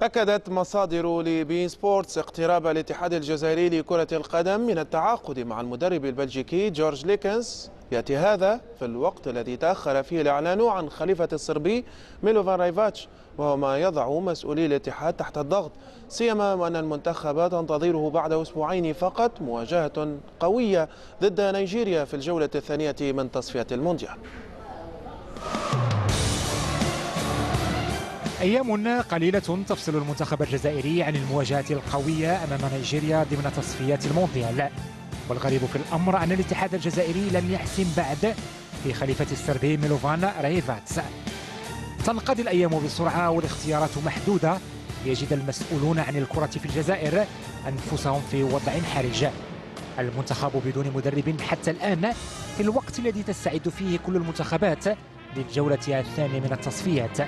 أكدت مصادر لبين سبورتس اقتراب الاتحاد الجزائري لكرة القدم من التعاقد مع المدرب البلجيكي جورج ليكنز. يأتي هذا في الوقت الذي تأخر فيه الإعلان عن خليفة الصربي ميلوفان رايفاتش، وهو ما يضع مسؤولي الاتحاد تحت الضغط، سيما وأن المنتخب تنتظره بعد أسبوعين فقط مواجهة قوية ضد نيجيريا في الجولة الثانية من تصفية المونديال. أيام قليلة تفصل المنتخب الجزائري عن المواجهة القوية أمام نيجيريا ضمن تصفيات المونديال، والغريب في الأمر أن الاتحاد الجزائري لم يحسم بعد في خليفة السربي ميلوفان رايفاتش. تنقضي الأيام بسرعة والاختيارات محدودة، ليجد المسؤولون عن الكرة في الجزائر أنفسهم في وضع حرج. المنتخب بدون مدرب حتى الآن، في الوقت الذي تستعد فيه كل المنتخبات للجولة الثانية من التصفيات.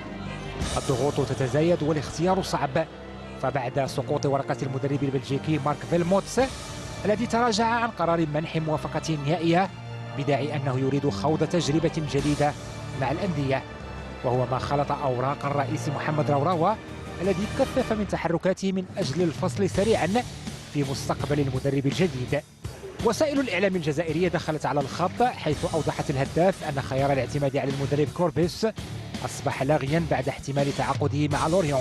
الضغوط تتزايد والاختيار صعب، فبعد سقوط ورقة المدرب البلجيكي مارك فيلموتس الذي تراجع عن قرار منح موافقة نهائية بداعي أنه يريد خوض تجربة جديدة مع الأندية، وهو ما خلط أوراق الرئيس محمد راوراوا الذي كثف من تحركاته من أجل الفصل سريعا في مستقبل المدرب الجديد. وسائل الإعلام الجزائرية دخلت على الخط، حيث أوضحت الهداف أن خيار الاعتماد على المدرب كوربيس أصبح لاغيا بعد احتمال تعاقده مع لوريون،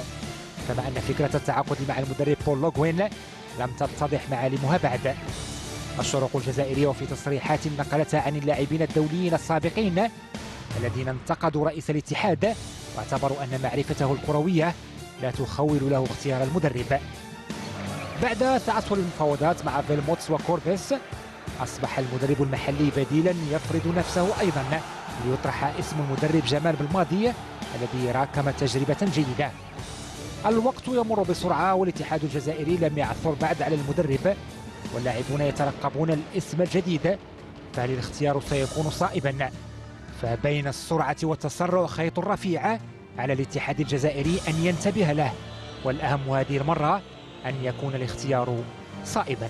كما أن فكرة التعاقد مع المدرب بول لوغوين لم تتضح معالمها بعد. الشروق الجزائرية في تصريحات نقلتها عن اللاعبين الدوليين السابقين الذين انتقدوا رئيس الاتحاد واعتبروا أن معرفته الكروية لا تخول له اختيار المدرب. بعد تعثر المفاوضات مع فيلموتس وكوربيس، أصبح المدرب المحلي بديلا يفرض نفسه أيضا ليطرح اسم المدرب جمال بالماضي الذي راكم تجربة جيدة. الوقت يمر بسرعة والاتحاد الجزائري لم يعثر بعد على المدرب، واللاعبون يترقبون الاسم الجديد، فهل الاختيار سيكون صائبا؟ فبين السرعة والتسرع خيط رفيع، على الاتحاد الجزائري أن ينتبه له، والأهم هذه المرة أن يكون الاختيار صائبا.